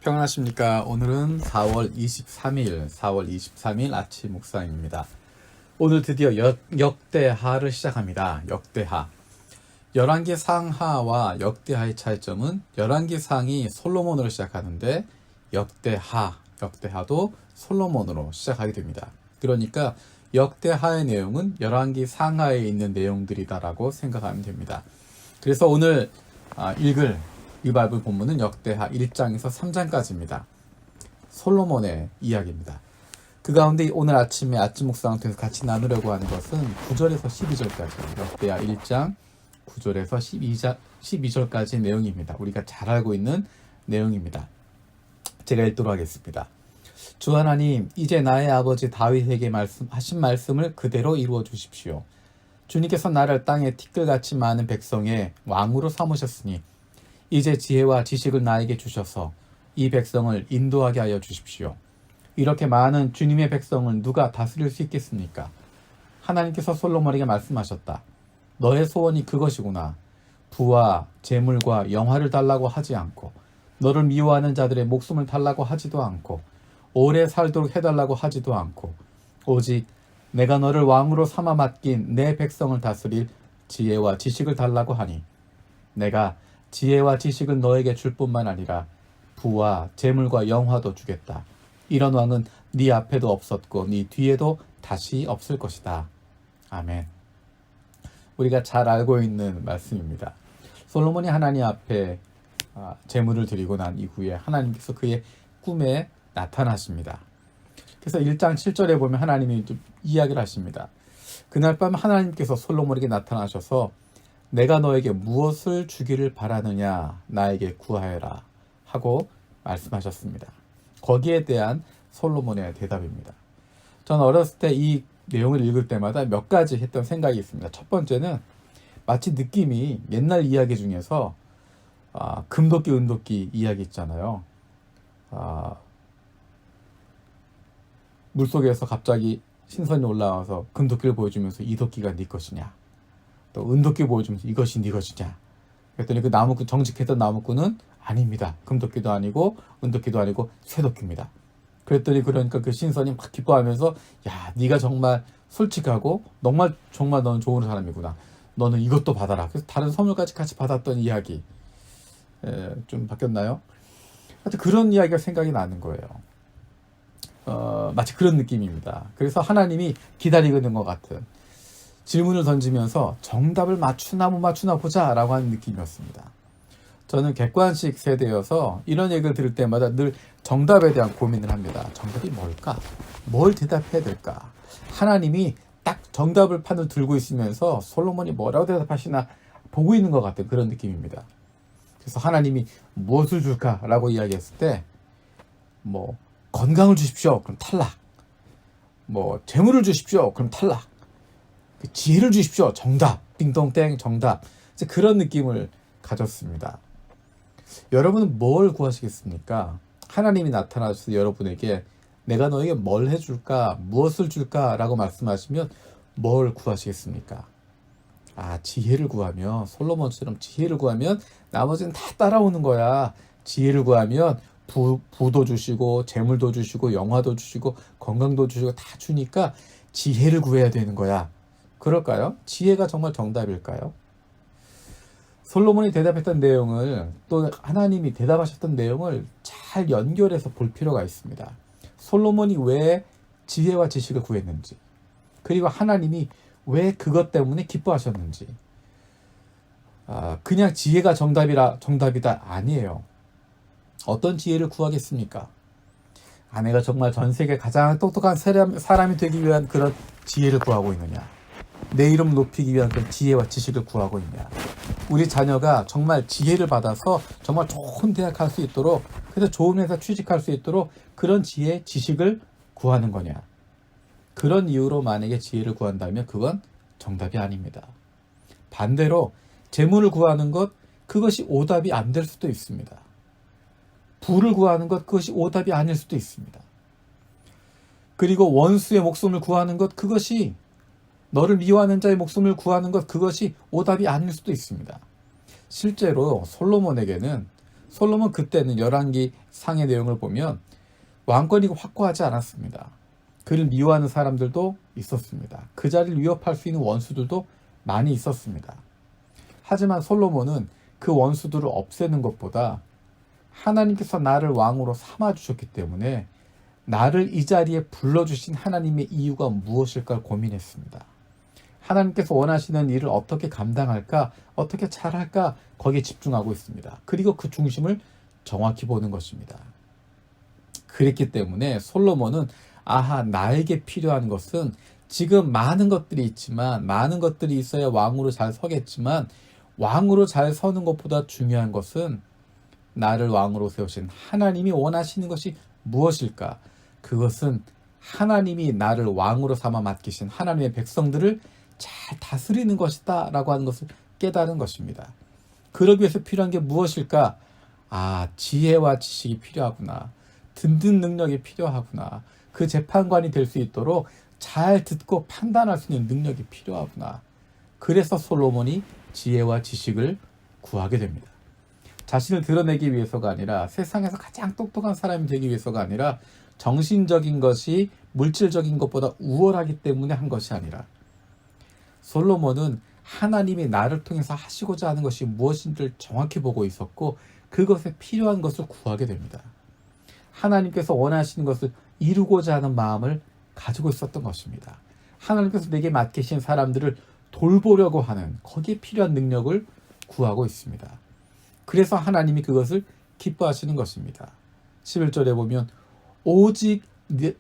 평안하십니까? 오늘은 4월 23일 아침 묵상입니다. 오늘 드디어 역대하를 시작합니다. 역대하. 열왕기 상하와 역대하의 차이점은 열왕기 상이 솔로몬으로 시작하는데 역대하도 솔로몬으로 시작하게 됩니다. 그러니까 역대하의 내용은 열왕기 상하에 있는 내용들이다라고 생각하면 됩니다. 그래서 오늘 읽을 이 바이블 본문은 역대하 1장에서 3장까지입니다. 솔로몬의 이야기입니다. 그 가운데 오늘 아침에 아침 묵상을 통해서 같이 나누려고 하는 것은 9절에서 12절까지 역대하 1장 9절에서 12절까지 내용입니다. 우리가 잘 알고 있는 내용입니다. 제가 읽도록 하겠습니다. 주 하나님, 이제 나의 아버지 다윗에게 하신 말씀을 그대로 이루어 주십시오. 주님께서 나를 땅에 티끌같이 많은 백성의 왕으로 삼으셨으니 이제 지혜와 지식을 나에게 주셔서 이 백성을 인도하게 하여 주십시오. 이렇게 많은 주님의 백성을 누가 다스릴 수 있겠습니까? 하나님께서 솔로몬에게 말씀하셨다. 너의 소원이 그것이구나. 부와 재물과 영화를 달라고 하지 않고 너를 미워하는 자들의 목숨을 달라고 하지도 않고 오래 살도록 해달라고 하지도 않고 오직 내가 너를 왕으로 삼아 맡긴 내 백성을 다스릴 지혜와 지식을 달라고 하니 내가 지혜와 지식을 너에게 줄 뿐만 아니라 부와 재물과 영화도 주겠다. 이런 왕은 네 앞에도 없었고 네 뒤에도 다시 없을 것이다. 아멘. 우리가 잘 알고 있는 말씀입니다. 솔로몬이 하나님 앞에 재물을 드리고 난 이후에 하나님께서 그의 꿈에 나타나십니다. 그래서 1장 7절에 보면 하나님이 좀 이야기를 하십니다. 그날 밤 하나님께서 솔로몬에게 나타나셔서 내가 너에게 무엇을 주기를 바라느냐 나에게 구하여라 하고 말씀하셨습니다. 거기에 대한 솔로몬의 대답입니다. 저는 어렸을 때 이 내용을 읽을 때마다 몇 가지 했던 생각이 있습니다. 첫 번째는 마치 느낌이 옛날 이야기 중에서 금도끼 은도끼 이야기 있잖아요. 물속에서 갑자기 신선이 올라와서 금도끼를 보여주면서 이 도끼가 네 것이냐, 또 은도끼 보여주면서 이것이 네 것이냐. 그랬더니 그 나무꾼, 정직했던 나무꾼은 아닙니다. 금도끼도 아니고 은도끼도 아니고 쇠도끼입니다. 그랬더니 그러니까 그 신선이 막 기뻐하면서 야, 네가 정말 솔직하고 정말 너는 좋은 사람이구나. 너는 이것도 받아라. 그래서 다른 선물까지 같이 받았던 이야기. 좀 바뀌었나요? 하여튼 그런 이야기가 생각이 나는 거예요. 마치 그런 느낌입니다. 그래서 하나님이 기다리고 있는 것 같은 질문을 던지면서 정답을 맞추나 못 맞추나 보자 라고 하는 느낌이었습니다. 저는 객관식 세대여서 이런 얘기를 들을 때마다 늘 정답에 대한 고민을 합니다. 정답이 뭘까? 뭘 대답해야 될까? 하나님이 딱 정답을 판을 들고 있으면서 솔로몬이 뭐라고 대답하시나 보고 있는 것 같은 그런 느낌입니다. 그래서 하나님이 무엇을 줄까라고 이야기했을 때 건강을 주십시오. 그럼 탈락. 재물을 주십시오. 그럼 탈락. 지혜를 주십시오. 정답. 띵동땡 정답. 이제 그런 느낌을 가졌습니다. 여러분은 뭘 구하시겠습니까? 하나님이 나타나셔서 여러분에게 내가 너에게 뭘 해줄까? 무엇을 줄까? 라고 말씀하시면 뭘 구하시겠습니까? 지혜를 구하면, 솔로몬처럼 지혜를 구하면 나머지는 다 따라오는 거야. 지혜를 구하면 부도 주시고 재물도 주시고 영화도 주시고 건강도 주시고 다 주니까 지혜를 구해야 되는 거야. 그럴까요? 지혜가 정말 정답일까요? 솔로몬이 대답했던 내용을 또 하나님이 대답하셨던 내용을 잘 연결해서 볼 필요가 있습니다. 솔로몬이 왜 지혜와 지식을 구했는지, 그리고 하나님이 왜 그것 때문에 기뻐하셨는지. 그냥 지혜가 정답이다 아니에요. 어떤 지혜를 구하겠습니까? 내가 정말 전 세계 가장 똑똑한 사람이 되기 위한 그런 지혜를 구하고 있느냐? 내 이름 높이기 위한 그런 지혜와 지식을 구하고 있냐? 우리 자녀가 정말 지혜를 받아서 정말 좋은 대학 갈 수 있도록, 그래서 좋은 회사 취직할 수 있도록 그런 지혜, 지식을 구하는 거냐? 그런 이유로 만약에 지혜를 구한다면 그건 정답이 아닙니다. 반대로 재물을 구하는 것, 그것이 오답이 안 될 수도 있습니다. 부를 구하는 것, 그것이 오답이 아닐 수도 있습니다. 그리고 원수의 목숨을 구하는 것, 그것이 너를 미워하는 자의 목숨을 구하는 것, 그것이 오답이 아닐 수도 있습니다. 실제로 솔로몬 그때는 열왕기 상의 내용을 보면 왕권이 확고하지 않았습니다. 그를 미워하는 사람들도 있었습니다. 그 자리를 위협할 수 있는 원수들도 많이 있었습니다. 하지만 솔로몬은 그 원수들을 없애는 것보다 하나님께서 나를 왕으로 삼아주셨기 때문에 나를 이 자리에 불러주신 하나님의 이유가 무엇일까 고민했습니다. 하나님께서 원하시는 일을 어떻게 감당할까, 어떻게 잘할까, 거기에 집중하고 있습니다. 그리고 그 중심을 정확히 보는 것입니다. 그랬기 때문에 솔로몬은 나에게 필요한 것은 지금 많은 것들이 있지만, 많은 것들이 있어야 왕으로 잘 서겠지만, 왕으로 잘 서는 것보다 중요한 것은 나를 왕으로 세우신 하나님이 원하시는 것이 무엇일까? 그것은 하나님이 나를 왕으로 삼아 맡기신 하나님의 백성들을 잘 다스리는 것이다 라고 하는 것을 깨달은 것입니다. 그러기 위해서 필요한 게 무엇일까? 지혜와 지식이 필요하구나. 든든 능력이 필요하구나. 그 재판관이 될 수 있도록 잘 듣고 판단할 수 있는 능력이 필요하구나. 그래서 솔로몬이 지혜와 지식을 구하게 됩니다. 자신을 드러내기 위해서가 아니라, 세상에서 가장 똑똑한 사람이 되기 위해서가 아니라, 정신적인 것이 물질적인 것보다 우월하기 때문에 한 것이 아니라, 솔로몬은 하나님이 나를 통해서 하시고자 하는 것이 무엇인지를 정확히 보고 있었고, 그것에 필요한 것을 구하게 됩니다. 하나님께서 원하시는 것을 이루고자 하는 마음을 가지고 있었던 것입니다. 하나님께서 내게 맡기신 사람들을 돌보려고 하는, 거기에 필요한 능력을 구하고 있습니다. 그래서 하나님이 그것을 기뻐하시는 것입니다. 11절에 보면 오직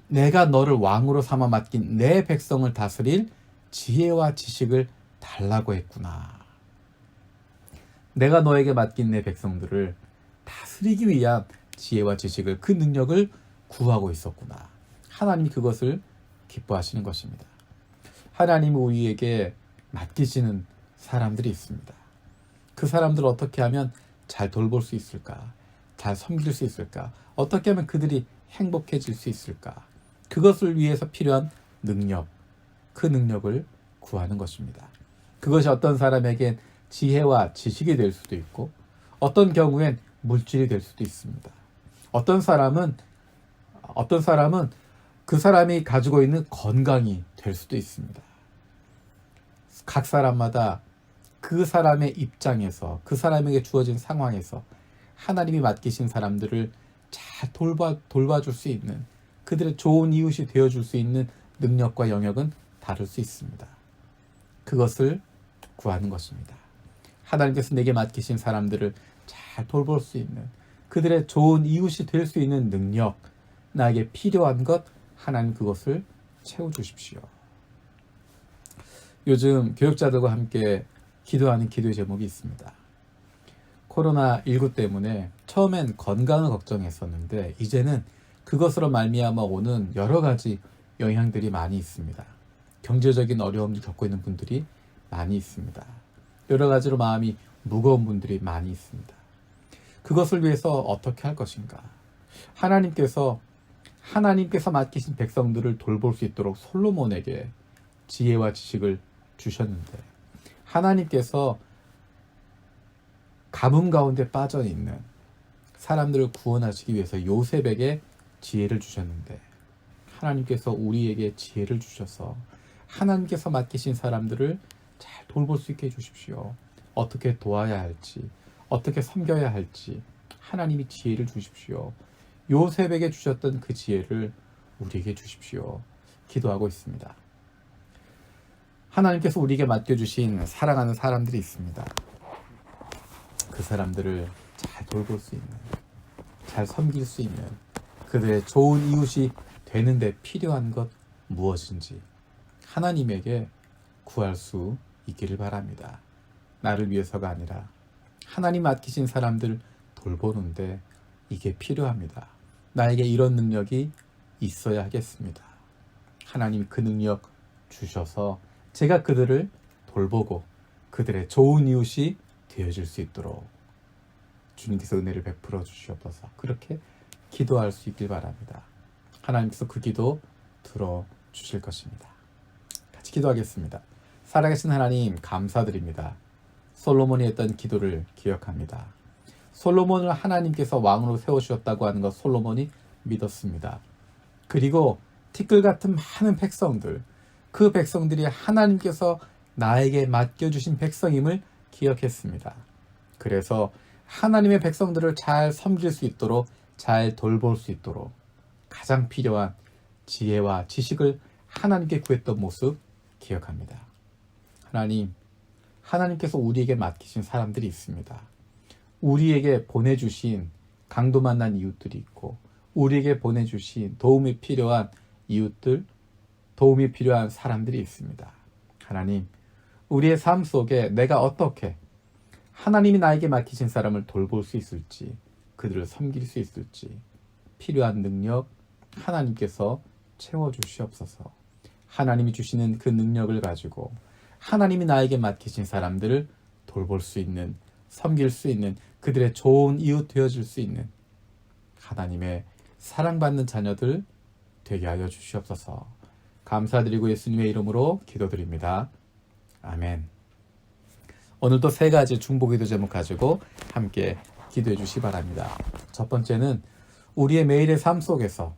내가 너를 왕으로 삼아 맡긴 내 백성을 다스릴 지혜와 지식을 달라고 했구나. 내가 너에게 맡긴 내 백성들을 다스리기 위한 지혜와 지식을, 그 능력을 구하고 있었구나. 하나님이 그것을 기뻐하시는 것입니다. 하나님이 우리에게 맡기시는 사람들이 있습니다. 그 사람들을 어떻게 하면 잘 돌볼 수 있을까? 잘 섬길 수 있을까? 어떻게 하면 그들이 행복해질 수 있을까? 그것을 위해서 필요한 능력, 그 능력을 구하는 것입니다. 그것이 어떤 사람에겐 지혜와 지식이 될 수도 있고, 어떤 경우엔 물질이 될 수도 있습니다. 어떤 사람은 그 사람이 가지고 있는 건강이 될 수도 있습니다. 각 사람마다 그 사람의 입장에서, 그 사람에게 주어진 상황에서 하나님이 맡기신 사람들을 잘 돌봐줄 수 있는, 그들의 좋은 이웃이 되어줄 수 있는 능력과 영역은 다를 수 있습니다. 그것을 구하는 것입니다. 하나님께서 내게 맡기신 사람들을 잘 돌볼 수 있는, 그들의 좋은 이웃이 될 수 있는 능력, 나에게 필요한 것, 하나님 그것을 채워주십시오. 요즘 교육자들과 함께 기도하는 기도의 제목이 있습니다. 코로나19 때문에 처음엔 건강을 걱정했었는데, 이제는 그것으로 말미암아 오는 여러 가지 영향들이 많이 있습니다. 경제적인 어려움을 겪고 있는 분들이 많이 있습니다. 여러 가지로 마음이 무거운 분들이 많이 있습니다. 그것을 위해서 어떻게 할 것인가? 하나님께서 맡기신 백성들을 돌볼 수 있도록 솔로몬에게 지혜와 지식을 주셨는데, 하나님께서 가뭄 가운데 빠져 있는 사람들을 구원하시기 위해서 요셉에게 지혜를 주셨는데, 하나님께서 우리에게 지혜를 주셔서 하나님께서 맡기신 사람들을 잘 돌볼 수 있게 해주십시오. 어떻게 도와야 할지, 어떻게 섬겨야 할지 하나님이 지혜를 주십시오. 요셉에게 주셨던 그 지혜를 우리에게 주십시오. 기도하고 있습니다. 하나님께서 우리에게 맡겨주신 사랑하는 사람들이 있습니다. 그 사람들을 잘 돌볼 수 있는, 잘 섬길 수 있는, 그들의 좋은 이웃이 되는데 필요한 것 무엇인지 하나님에게 구할 수 있기를 바랍니다. 나를 위해서가 아니라 하나님 맡기신 사람들 돌보는데 이게 필요합니다. 나에게 이런 능력이 있어야 하겠습니다. 하나님 그 능력 주셔서 제가 그들을 돌보고 그들의 좋은 이웃이 되어질 수 있도록 주님께서 은혜를 베풀어 주시옵소서. 그렇게 기도할 수 있길 바랍니다. 하나님께서 그 기도 들어주실 것입니다. 같이 기도하겠습니다. 살아계신 하나님 감사드립니다. 솔로몬이 했던 기도를 기억합니다. 솔로몬을 하나님께서 왕으로 세우셨다고 하는 것 솔로몬이 믿었습니다. 그리고 티끌 같은 많은 백성들, 그 백성들이 하나님께서 나에게 맡겨주신 백성임을 기억했습니다. 그래서 하나님의 백성들을 잘 섬길 수 있도록, 잘 돌볼 수 있도록 가장 필요한 지혜와 지식을 하나님께 구했던 모습 기억합니다. 하나님께서 우리에게 맡기신 사람들이 있습니다. 우리에게 보내주신 강도 만난 이웃들이 있고, 우리에게 보내주신 도움이 필요한 이웃들, 도움이 필요한 사람들이 있습니다. 하나님, 우리의 삶 속에 내가 어떻게 하나님이 나에게 맡기신 사람을 돌볼 수 있을지, 그들을 섬길 수 있을지 필요한 능력 하나님께서 채워주시옵소서. 하나님이 주시는 그 능력을 가지고 하나님이 나에게 맡기신 사람들을 돌볼 수 있는, 섬길 수 있는, 그들의 좋은 이웃 되어줄 수 있는 하나님의 사랑받는 자녀들 되게 하여 주시옵소서. 감사드리고 예수님의 이름으로 기도드립니다. 아멘. 오늘도 세 가지 중보기도 제목 가지고 함께 기도해 주시기 바랍니다. 첫 번째는 우리의 매일의 삶 속에서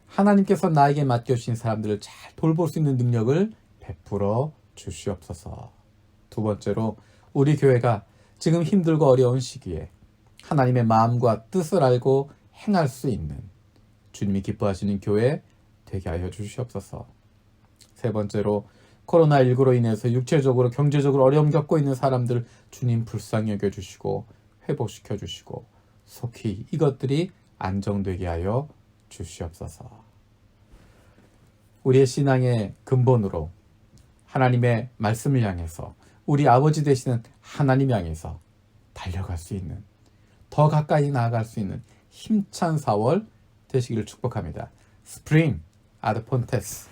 하나님께서 나에게 맡겨주신 사람들을 잘 돌볼 수 있는 능력을 베풀어 주시옵소서. 두 번째로 우리 교회가 지금 힘들고 어려운 시기에 하나님의 마음과 뜻을 알고 행할 수 있는 주님이 기뻐하시는 교회 되게 하여 주시옵소서. 세 번째로 코로나19로 인해서 육체적으로 경제적으로 어려움 겪고 있는 사람들 주님 불쌍히 여겨주시고 회복시켜 주시고 속히 이것들이 안정되게 하여 주시옵소서. 우리의 신앙의 근본으로 하나님의 말씀을 향해서 우리 아버지 되시는 하나님 향해서 달려갈 수 있는, 더 가까이 나아갈 수 있는 힘찬 4월 되시기를 축복합니다. 스프링 아드 폰테스